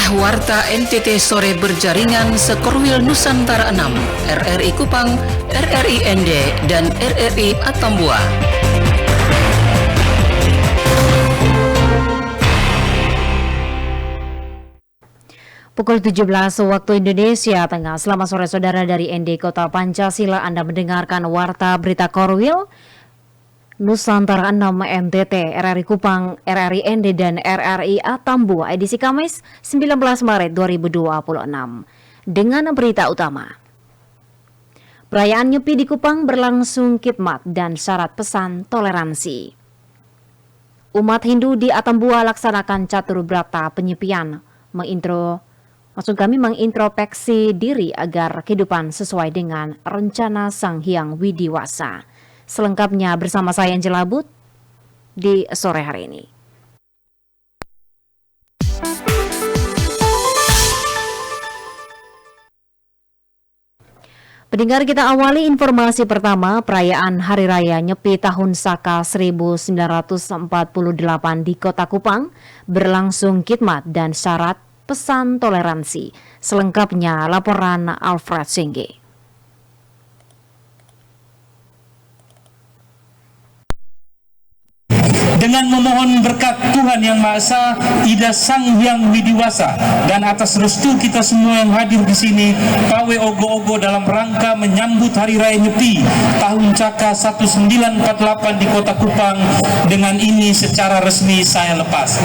Inilah Warta NTT Sore Berjaringan Sekorwil Nusantara 6, RRI Kupang, RRI ND, dan RRI Atambua. Pukul 17 waktu Indonesia Tengah. Selamat sore saudara dari ND Kota Pancasila. Anda mendengarkan Warta Berita Korwil Nusantara 6 NTT, RRI Kupang, RRI ND, dan RRI Atambua, edisi Kamis 19 Maret 2026. Dengan berita utama. Perayaan Nyepi di Kupang berlangsung khidmat dan syarat pesan toleransi. Umat Hindu di Atambua laksanakan catur brata penyepian, mengintrospeksi diri agar kehidupan sesuai dengan rencana Sang Hyang Widiwasa. Selengkapnya bersama saya Angela But di sore hari ini. Pendengar, kita awali informasi pertama. Perayaan Hari Raya Nyepi Tahun Saka 1948 di Kota Kupang berlangsung khidmat dan syarat pesan toleransi. Selengkapnya laporan Alfred Singge. Dengan memohon berkat Tuhan Yang Maha Esa, Ida Sang Hyang Widiwasa, dan atas restu kita semua yang hadir di sini, Pawe Ogo-Ogo dalam rangka menyambut Hari Raya Nyepi Tahun Caka 1948 di Kota Kupang, dengan ini secara resmi saya lepas.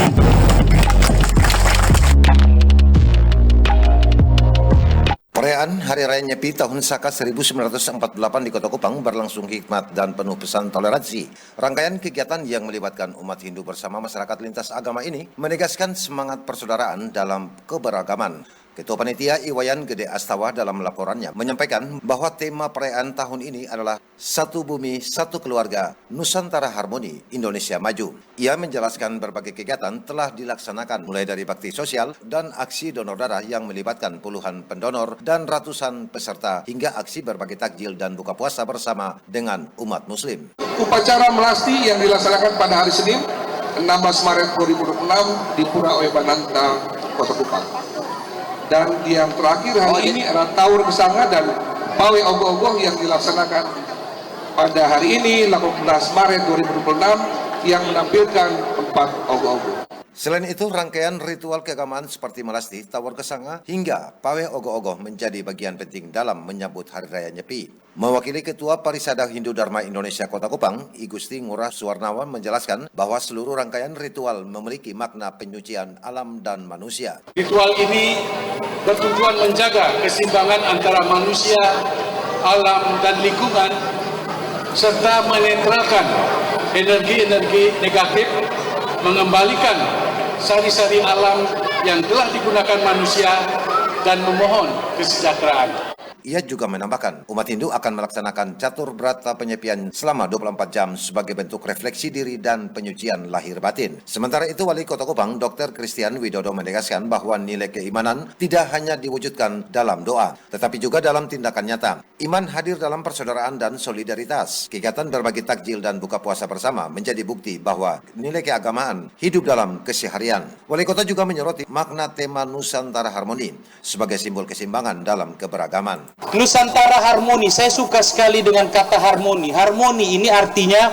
Perayaan Hari Raya Nyepi Tahun Saka 1948 di Kota Kupang berlangsung hikmat dan penuh pesan toleransi. Rangkaian kegiatan yang melibatkan umat Hindu bersama masyarakat lintas agama ini menegaskan semangat persaudaraan dalam keberagaman. Ketua Panitia Iwayan Gede Astawa dalam laporannya menyampaikan bahwa tema perayaan tahun ini adalah Satu Bumi, Satu Keluarga, Nusantara Harmoni, Indonesia Maju. Ia menjelaskan berbagai kegiatan telah dilaksanakan mulai dari bakti sosial dan aksi donor darah yang melibatkan puluhan pendonor dan ratusan peserta hingga aksi berbagi takjil dan buka puasa bersama dengan umat muslim. Upacara melasti yang dilaksanakan pada hari Senin 16 Maret 2026 di Pura Oebananta, Kota Kupang. Dan yang terakhir hari ini adalah Taur Kesanga dan Pawe Ogo-Ogo yang dilaksanakan pada hari ini 18 Maret 2026 yang menampilkan 4 Ogo-Ogo. Selain itu, rangkaian ritual keagamaan seperti melasti, tawar kesanga, hingga pawai ogoh-ogoh menjadi bagian penting dalam menyambut Hari Raya Nyepi. Mewakili Ketua Parisada Hindu Dharma Indonesia Kota Kupang, I Gusti Ngurah Suwarnawan menjelaskan bahwa seluruh rangkaian ritual memiliki makna penyucian alam dan manusia. Ritual ini bertujuan menjaga keseimbangan antara manusia, alam, dan lingkungan, serta menetralkan energi-energi negatif, mengembalikan sari-sari alam yang telah digunakan manusia, dan memohon kesejahteraan. Ia juga menambahkan, umat Hindu akan melaksanakan catur brata penyepian selama 24 jam sebagai bentuk refleksi diri dan penyucian lahir batin. Sementara itu, Wali Kota Kupang, Dr. Christian Widodo menegaskan bahwa nilai keimanan tidak hanya diwujudkan dalam doa, tetapi juga dalam tindakan nyata. Iman hadir dalam persaudaraan dan solidaritas. Kegiatan berbagi takjil dan buka puasa bersama menjadi bukti bahwa nilai keagamaan hidup dalam keseharian. Wali Kota juga menyoroti makna tema Nusantara Harmoni sebagai simbol keseimbangan dalam keberagaman. Nusantara Harmoni, saya suka sekali dengan kata harmoni. Harmoni ini artinya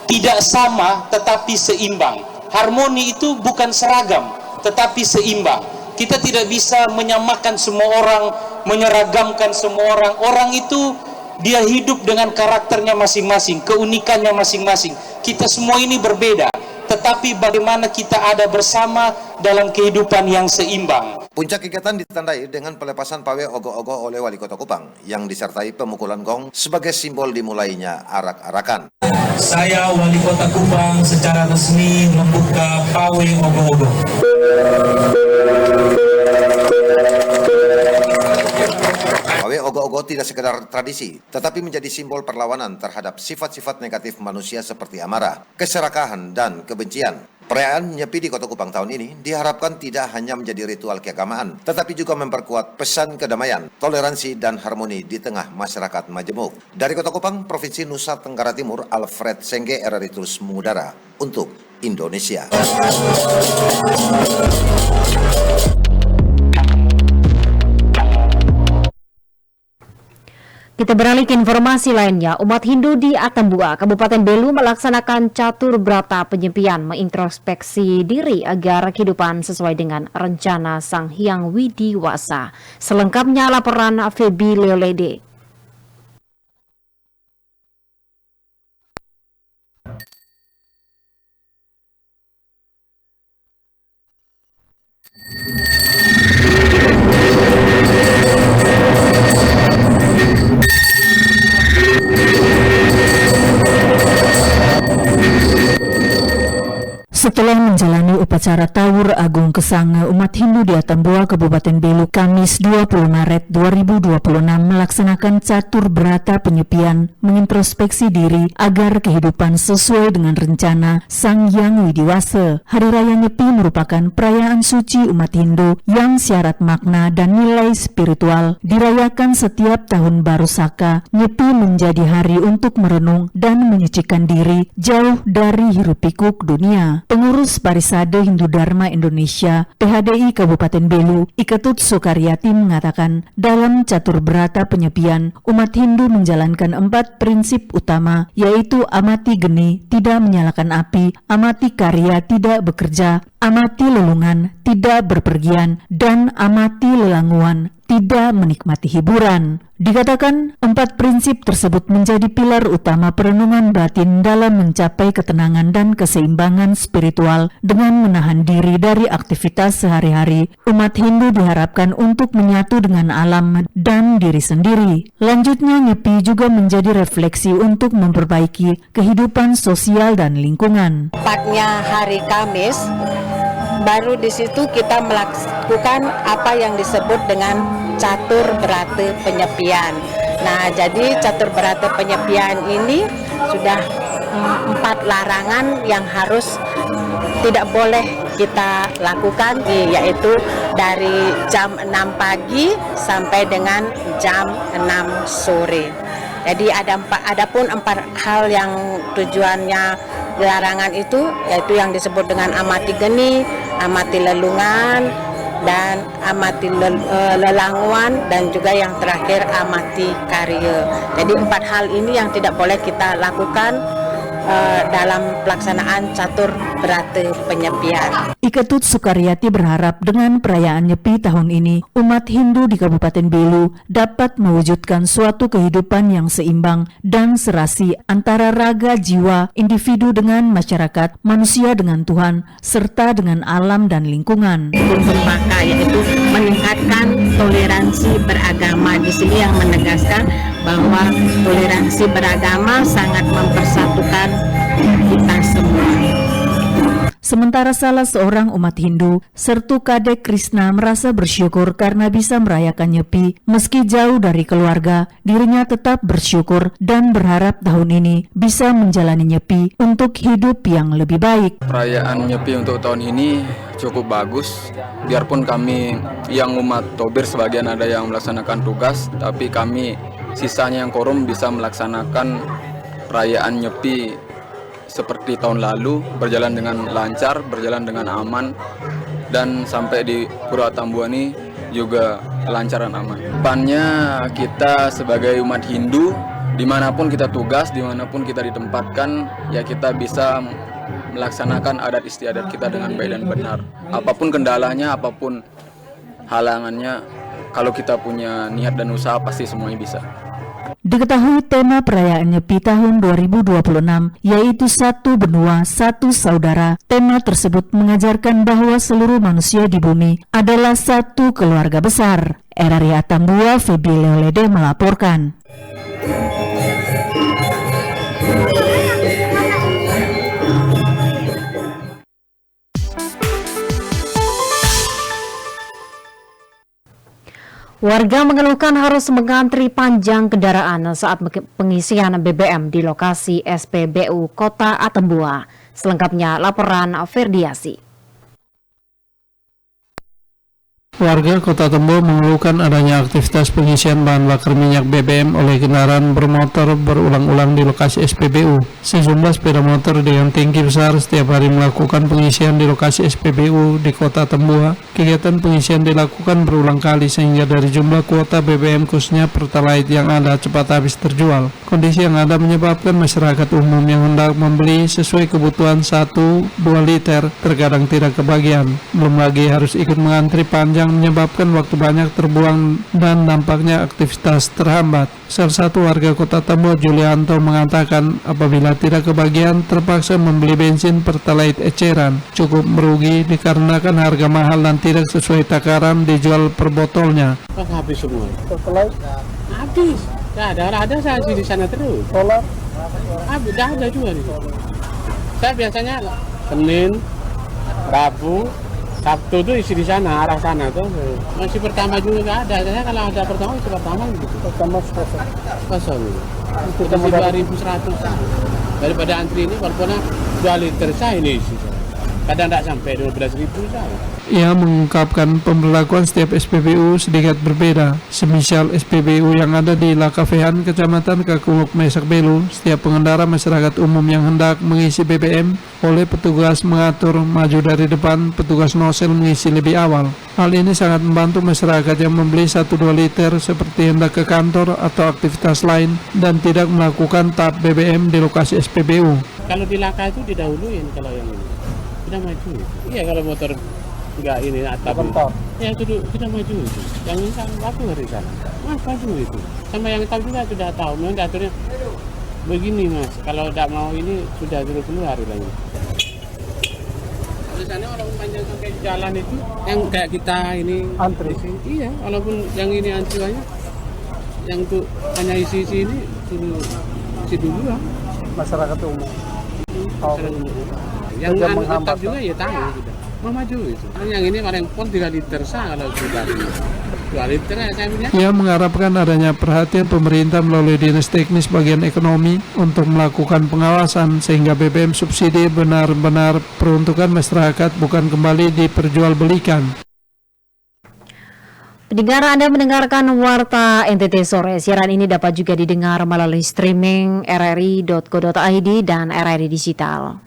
tidak sama tetapi seimbang. Harmoni itu bukan seragam tetapi seimbang. Kita tidak bisa menyamakan semua orang, menyeragamkan semua orang. Orang itu dia hidup dengan karakternya masing-masing, keunikannya masing-masing. Kita semua ini berbeda, tetapi bagaimana kita ada bersama dalam kehidupan yang seimbang. Puncak kegiatan ditandai dengan pelepasan pawai ogoh-ogoh oleh Wali Kota Kupang yang disertai pemukulan gong sebagai simbol dimulainya arak-arakan. Saya Wali Kota Kupang secara resmi membuka pawai ogoh-ogoh. Pawai ogoh-ogoh tidak sekedar tradisi, tetapi menjadi simbol perlawanan terhadap sifat-sifat negatif manusia seperti amarah, keserakahan, dan kebencian. Perayaan Nyepi di Kota Kupang tahun ini diharapkan tidak hanya menjadi ritual keagamaan, tetapi juga memperkuat pesan kedamaian, toleransi, dan harmoni di tengah masyarakat majemuk. Dari Kota Kupang, Provinsi Nusa Tenggara Timur, Alfred Sengge, RRI terus mengudara untuk Indonesia. Kita beralih ke informasi lainnya. Umat Hindu di Atambua, Kabupaten Belu melaksanakan catur brata penyepian mengintrospeksi diri agar kehidupan sesuai dengan rencana Sang Hyang Widiwasa. Selengkapnya laporan Febi Leolede. Setelah menjalani upacara Tawur Agung Kesanga, umat Hindu di Atambua, Kabupaten Belu, Kamis 20 Maret 2026 melaksanakan catur brata penyepian mengintrospeksi diri agar kehidupan sesuai dengan rencana Sang Hyang Widiwasa. Hari Raya Nyepi merupakan perayaan suci umat Hindu yang syarat makna dan nilai spiritual. Dirayakan setiap tahun baru Saka, Nyepi menjadi hari untuk merenung dan menyucikan diri jauh dari hiruk-pikuk dunia. Pengurus Parisade Hindu Dharma Indonesia PHDI Kabupaten Belu, Iketut Sukaryati mengatakan dalam catur brata penyepian, umat Hindu menjalankan 4 prinsip utama, yaitu amati geni, tidak menyalakan api, amati karya, tidak bekerja, amati lelungan, tidak berpergian, dan amati lelanguan, tidak menikmati hiburan. Dikatakan 4 prinsip tersebut menjadi pilar utama perenungan batin dalam mencapai ketenangan dan keseimbangan spiritual dengan menahan diri dari aktivitas sehari-hari. Umat Hindu diharapkan untuk menyatu dengan alam dan diri sendiri. Lanjutnya, Nyepi juga menjadi refleksi untuk memperbaiki kehidupan sosial dan lingkungan. Tepatnya hari Kamis, baru di situ kita melakukan apa yang disebut dengan catur brata penyepian. Nah, jadi catur brata penyepian ini sudah 4 larangan yang harus tidak boleh kita lakukan, yaitu dari jam 6 pagi sampai dengan jam 6 sore. Jadi adapun 4 hal yang tujuannya larangan itu, yaitu yang disebut dengan amati geni, amati lelungan, dan amati lelanguan, dan juga yang terakhir amati karya. Jadi 4 hal ini yang tidak boleh kita lakukan dalam pelaksanaan catur brata penyepian. Iketut Sukaryati berharap dengan perayaan Nyepi tahun ini, umat Hindu di Kabupaten Belu dapat mewujudkan suatu kehidupan yang seimbang dan serasi antara raga jiwa individu dengan masyarakat, manusia dengan Tuhan, serta dengan alam dan lingkungan. Maka yaitu meningkatkan toleransi beragama. Di sini yang menegaskan bahwa toleransi beragama sangat mempersatukan kita semua. Sementara salah seorang umat Hindu, Sertu Kadek Krishna, merasa bersyukur karena bisa merayakan Nyepi. Meski jauh dari keluarga, dirinya tetap bersyukur dan berharap tahun ini bisa menjalani Nyepi untuk hidup yang lebih baik. Perayaan Nyepi untuk tahun ini cukup bagus, biarpun kami yang umat Tobir sebagian ada yang melaksanakan tugas, tapi kami sisanya yang korum bisa melaksanakan perayaan Nyepi seperti tahun lalu, berjalan dengan lancar, berjalan dengan aman, dan sampai di Pura Atambua ini juga lancar dan aman. Depannya kita sebagai umat Hindu, dimanapun kita tugas, dimanapun kita ditempatkan, ya kita bisa melaksanakan adat istiadat kita dengan baik dan benar. Apapun kendalanya, apapun halangannya, kalau kita punya niat dan usaha pasti semuanya bisa. Diketahui tema perayaan Nyepi tahun 2026 yaitu satu benua, satu saudara. Tema tersebut mengajarkan bahwa seluruh manusia di bumi adalah satu keluarga besar. RRI Atambua, Febi Leolede melaporkan. Warga mengeluhkan harus mengantri panjang kendaraan saat pengisian BBM di lokasi SPBU Kota Atambua. Selengkapnya laporan Ferdiasi. Warga Kota Tembok mengeluhkan adanya aktivitas pengisian bahan bakar minyak BBM oleh kendaraan bermotor berulang-ulang di lokasi SPBU. Sejumlah sepeda motor dengan tangki besar setiap hari melakukan pengisian di lokasi SPBU di Kota Tembok. Kegiatan pengisian dilakukan berulang kali sehingga dari jumlah kuota BBM khususnya Pertalite yang ada cepat habis terjual. Kondisi yang ada menyebabkan masyarakat umum yang hendak membeli sesuai kebutuhan 1-2 liter terkadang tidak kebagian. Belum lagi harus ikut mengantri panjang menyebabkan waktu banyak terbuang dan dampaknya aktivitas terhambat. Salah satu warga Kota Tembok, Julianto, mengatakan apabila tidak kebagian terpaksa membeli bensin Pertalite eceran. Cukup merugi dikarenakan harga mahal dan tidak sesuai takaran dijual per botolnya. Habis semua. Pertalite? Habis. Ada saya di sana terus. Solar? Habis, ada juga nih. Saya biasanya Senin, Rabu, Sabtu tuh isi di sana, arah sana tuh. Masih pertama juga nggak ada. Saya kalau ada pertama isi pertama gitu. Pertama kosong. Kita mau 2.100. Daripada antri ini walaupun 2 liter saya ini isi. Kadang tidak sampai 12.000 saya. Ia mengungkapkan pemberlakuan setiap SPBU sedikit berbeda. Semisal SPBU yang ada di Lakafehan, Kecamatan Kakuluk, Mesak Belu, setiap pengendara masyarakat umum yang hendak mengisi BBM oleh petugas mengatur maju dari depan, petugas nosel mengisi lebih awal. Hal ini sangat membantu masyarakat yang membeli 1-2 liter seperti hendak ke kantor atau aktivitas lain dan tidak melakukan tap BBM di lokasi SPBU. Kalau di Laka itu didahuluin kalau yang ini. Kita maju. Iya kalau motor enggak ini atap ya itu kita maju itu. Yang ini kan aku dari sana. Mas maju itu. Sama yang tahu juga sudah tahu. Memang aturnya begini mas. Kalau tidak mau ini sudah suruh keluar lagi. Di sana orang panjang sampai jalan itu yang kayak kita ini antri. Iya, walaupun yang ini antri banyak. Yang tuh hanya isi ini suruh isi dulu lah. Masyarakat umum. Yang tetap juga ya tahu sudah. Mau maju itu. Yang ini paling pun 3 liter sah kalau sudah 2 liter ya saya punya. Ia mengharapkan adanya perhatian pemerintah melalui Dinas Teknis Bagian Ekonomi untuk melakukan pengawasan sehingga BBM subsidi benar-benar peruntukan masyarakat bukan kembali diperjualbelikan. Pendengar, Anda mendengarkan Warta NTT Sore. Siaran ini dapat juga didengar melalui streaming rri.co.id dan RRI Digital.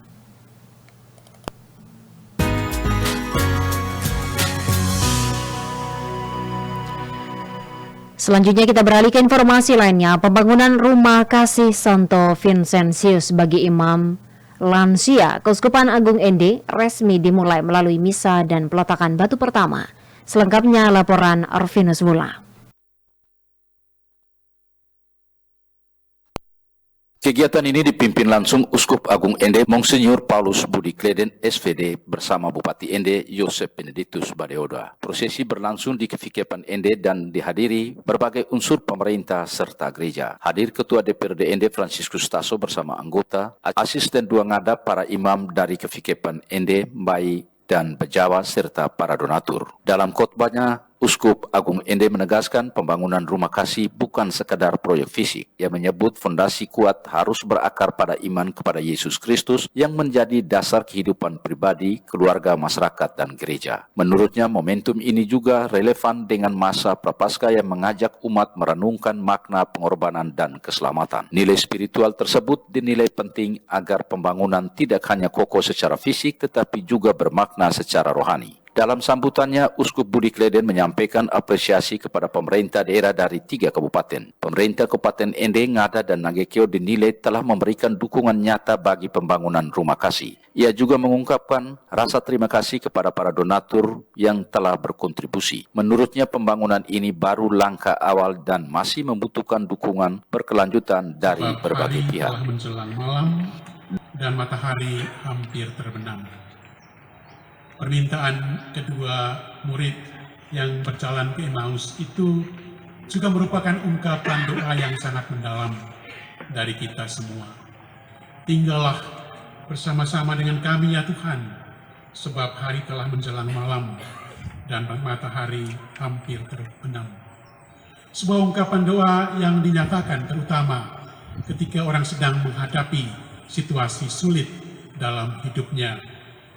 Selanjutnya kita beralih ke informasi lainnya. Pembangunan rumah kasih Santo Vincentius bagi imam lansia Keuskupan Agung ND resmi dimulai melalui misa dan peletakan batu pertama. Selengkapnya laporan Arvinus Wula. Kegiatan ini dipimpin langsung Uskup Agung Ende Monsinyur Paulus Budi Kleden SVD bersama Bupati Ende Yosef Benedictus Badeoda. Prosesi berlangsung di Kefikepan Ende dan dihadiri berbagai unsur pemerintah serta gereja. Hadir Ketua DPRD Ende Franciscus Taso bersama anggota, asisten 2 ngada para imam dari Kefikepan Ende, Mbai dan Bejawa serta para donatur. Dalam khotbahnya, Uskup Agung Ende menegaskan pembangunan rumah kasih bukan sekadar proyek fisik. Ia menyebut fondasi kuat harus berakar pada iman kepada Yesus Kristus yang menjadi dasar kehidupan pribadi, keluarga, masyarakat, dan gereja. Menurutnya, momentum ini juga relevan dengan masa Prapaskah yang mengajak umat merenungkan makna pengorbanan dan keselamatan. Nilai spiritual tersebut dinilai penting agar pembangunan tidak hanya kokoh secara fisik tetapi juga bermakna secara rohani. Dalam sambutannya, Uskup Budi Kleden menyampaikan apresiasi kepada pemerintah daerah dari 3 kabupaten. Pemerintah Kabupaten Ende, Ngada, dan Nagekeo dinilai telah memberikan dukungan nyata bagi pembangunan rumah kasih. Ia juga mengungkapkan rasa terima kasih kepada para donatur yang telah berkontribusi. Menurutnya, pembangunan ini baru langkah awal dan masih membutuhkan dukungan berkelanjutan dari berbagai pihak. Telah menjelang malam dan matahari hampir terbenam. Permintaan kedua murid yang berjalan ke Emmaus itu juga merupakan ungkapan doa yang sangat mendalam dari kita semua. Tinggallah bersama-sama dengan kami ya Tuhan, sebab hari telah menjelang malam dan matahari hampir terbenam. Sebuah ungkapan doa yang dinyatakan terutama ketika orang sedang menghadapi situasi sulit dalam hidupnya,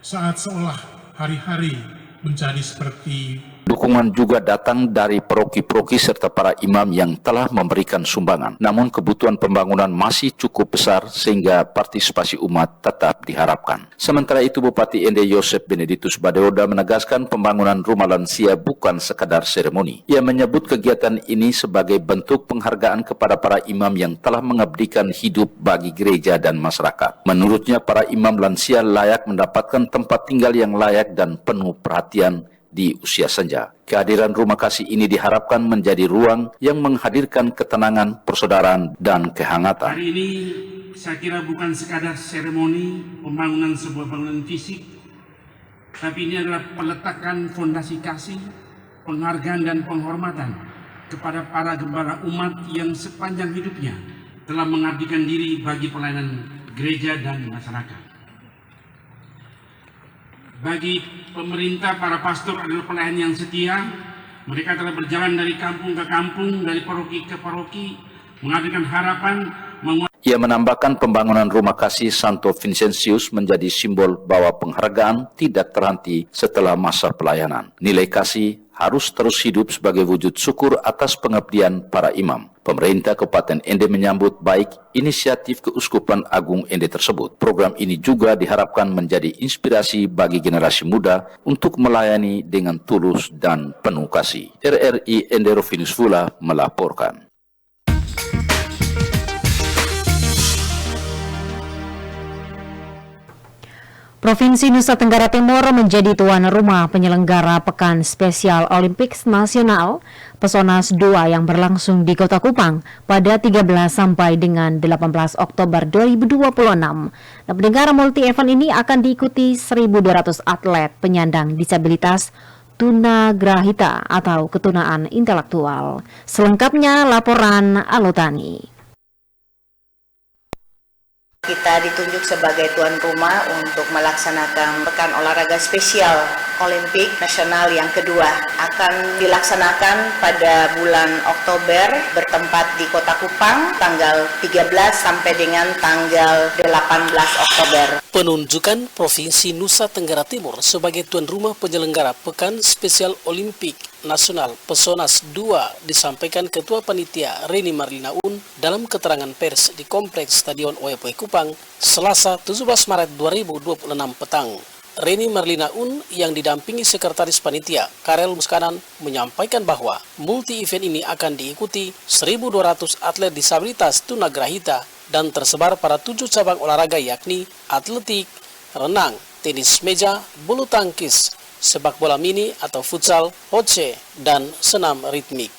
saat seolah hari-hari menjadi seperti Dukungan juga datang dari paroki-paroki serta para imam yang telah memberikan sumbangan. Namun kebutuhan pembangunan masih cukup besar sehingga partisipasi umat tetap diharapkan. Sementara itu Bupati Ende Yosep Benedictus Badeoda menegaskan pembangunan rumah lansia bukan sekadar seremoni. Ia menyebut kegiatan ini sebagai bentuk penghargaan kepada para imam yang telah mengabdikan hidup bagi gereja dan masyarakat. Menurutnya para imam lansia layak mendapatkan tempat tinggal yang layak dan penuh perhatian di usia senja. Kehadiran rumah kasih ini diharapkan menjadi ruang yang menghadirkan ketenangan, persaudaraan, dan kehangatan. Hari ini saya kira bukan sekadar seremoni pembangunan sebuah bangunan fisik, tapi ini adalah peletakan fondasi kasih, penghargaan dan penghormatan kepada para gembala umat yang sepanjang hidupnya telah mengabdikan diri bagi pelayanan gereja dan masyarakat. Bagi pemerintah, para pastor adalah pelayan yang setia. Mereka telah berjalan dari kampung ke kampung, dari paroki ke paroki, menghadirkan harapan. Ia menambahkan pembangunan rumah kasih Santo Vincentius menjadi simbol bahwa penghargaan tidak terhenti setelah masa pelayanan. Nilai kasih harus terus hidup sebagai wujud syukur atas pengabdian para imam. Pemerintah Kabupaten Ende menyambut baik inisiatif Keuskupan Agung Ende tersebut. Program ini juga diharapkan menjadi inspirasi bagi generasi muda untuk melayani dengan tulus dan penuh kasih. RRI Ende Rufinus Fula melaporkan. Provinsi Nusa Tenggara Timur menjadi tuan rumah penyelenggara Pekan Spesial Olimpiks Nasional Pesonas 2 yang berlangsung di Kota Kupang pada 13 sampai dengan 18 Oktober 2026. Nah, penyelenggara multi-event ini akan diikuti 1.200 atlet penyandang disabilitas tunagrahita atau ketunaan intelektual. Selengkapnya laporan Alotani. Kita ditunjuk sebagai tuan rumah untuk melaksanakan Pekan Olahraga Spesial Olimpik Nasional yang kedua. Akan dilaksanakan pada bulan Oktober bertempat di Kota Kupang tanggal 13 sampai dengan tanggal 18 Oktober. Penunjukan Provinsi Nusa Tenggara Timur sebagai tuan rumah penyelenggara Pekan Spesial Olimpik Nasional Pesonas 2 disampaikan Ketua Panitia Reni Marlina Un dalam keterangan pers di Kompleks Stadion Oepoe Kupang Selasa 17 Maret 2026 petang. Reni Marlina Un yang didampingi Sekretaris Panitia Karel Muskanan menyampaikan bahwa multi-event ini akan diikuti 1.200 atlet disabilitas tunagrahita dan tersebar pada 7 cabang olahraga yakni atletik, renang, tenis meja, bulu tangkis, sepak bola mini atau futsal, hoce, dan senam ritmik.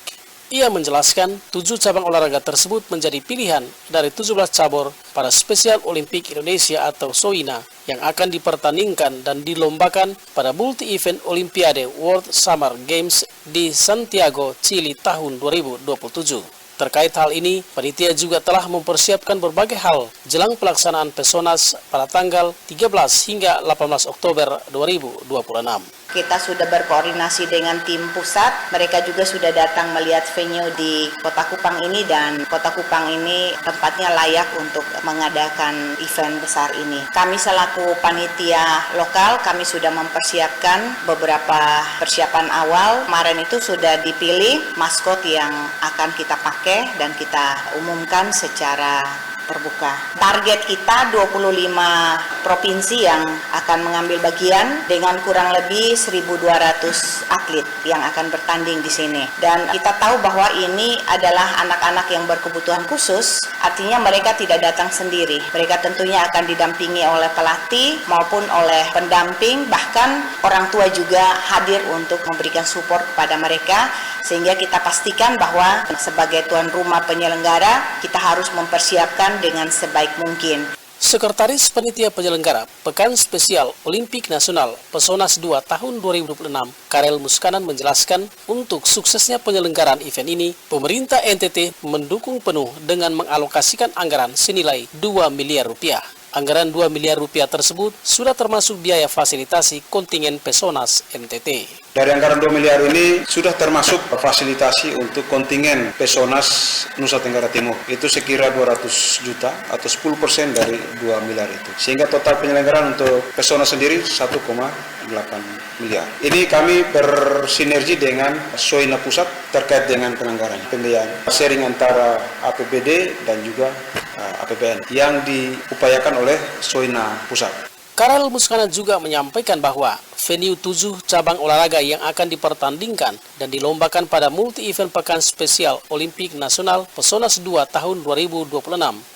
Ia menjelaskan 7 cabang olahraga tersebut menjadi pilihan dari 17 cabur pada Spesial Olimpik Indonesia atau SOINA yang akan dipertandingkan dan dilombakan pada multi-event Olimpiade World Summer Games di Santiago, Chili tahun 2027. Terkait hal ini, panitia juga telah mempersiapkan berbagai hal jelang pelaksanaan Pesonas pada tanggal 13 hingga 18 Oktober 2026. Kita sudah berkoordinasi dengan tim pusat, mereka juga sudah datang melihat venue di Kota Kupang ini dan Kota Kupang ini tempatnya layak untuk mengadakan event besar ini. Kami selaku panitia lokal, kami sudah mempersiapkan beberapa persiapan awal. Kemarin itu sudah dipilih maskot yang akan kita pakai dan kita umumkan secara terbuka. Target kita 25 provinsi yang akan mengambil bagian dengan kurang lebih 1.200 atlet yang akan bertanding di sini. Dan kita tahu bahwa ini adalah anak-anak yang berkebutuhan khusus, artinya mereka tidak datang sendiri. Mereka tentunya akan didampingi oleh pelatih maupun oleh pendamping, bahkan orang tua juga hadir untuk memberikan support kepada mereka, sehingga kita pastikan bahwa sebagai tuan rumah penyelenggara, kita harus mempersiapkan dengan sebaik mungkin. Sekretaris Panitia Penyelenggara Pekan Spesial Olimpik Nasional Pesonas 2 tahun 2026, Karel Muskanan menjelaskan untuk suksesnya penyelenggaraan event ini, pemerintah NTT mendukung penuh dengan mengalokasikan anggaran senilai 2 miliar rupiah. Anggaran 2 miliar rupiah tersebut sudah termasuk biaya fasilitasi kontingen Pesonas NTT. Dari anggaran 2 miliar ini sudah termasuk fasilitasi untuk kontingen Pesonas Nusa Tenggara Timur. Itu sekira 200 juta atau 10% dari 2 miliar itu. Sehingga total penyelenggaraan untuk Pesonas sendiri 1,8 miliar. Ini kami bersinergi dengan Soina Pusat terkait dengan penganggaran pembiayaan sharing antara APBD dan juga APBN yang diupayakan oleh Soina Pusat. Karel Muskana juga menyampaikan bahwa venue 7 cabang olahraga yang akan dipertandingkan dan dilombakan pada multi-event Pekan Spesial Olimpik Nasional Pesonas 2 tahun 2026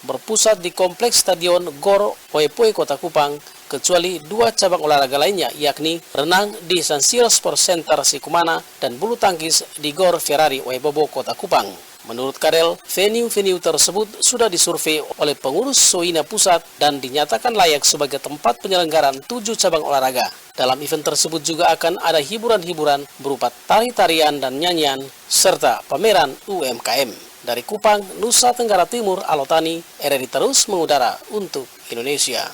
berpusat di Kompleks Stadion GOR Poe-Poe Kota Kupang, kecuali 2 cabang olahraga lainnya, yakni renang di San Siro Sport Center Sikumana dan bulu tangkis di GOR Ferrari Waibobo Kota Kupang. Menurut Karel, venue-venue tersebut sudah disurvei oleh pengurus Soina Pusat dan dinyatakan layak sebagai tempat penyelenggaraan 7 cabang olahraga. Dalam event tersebut juga akan ada hiburan-hiburan berupa tari-tarian dan nyanyian, serta pameran UMKM. Dari Kupang, Nusa Tenggara Timur, Alotani, RRI terus mengudara untuk Indonesia.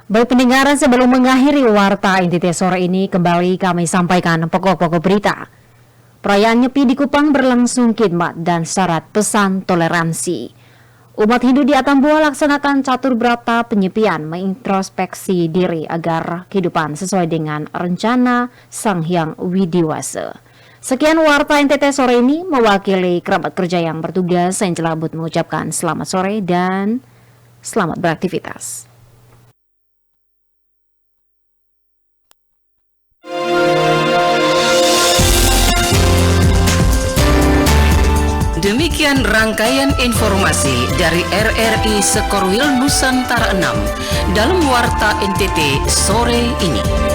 Baik pendengar, sebelum mengakhiri Warta NTT sore ini, kembali kami sampaikan pokok-pokok berita. Perayaan Nyepi di Kupang berlangsung khidmat dan syarat pesan toleransi. Umat Hindu di Atambua laksanakan catur berata penyepian, mengintrospeksi diri agar kehidupan sesuai dengan rencana Sang Hyang Widiwasa. Sekian Warta NTT sore ini, mewakili kerabat kerja yang bertugas, saya Celabut mengucapkan selamat sore dan selamat beraktivitas. Demikian rangkaian informasi dari RRI Sekorwil Nusantara 6 dalam Warta NTT sore ini.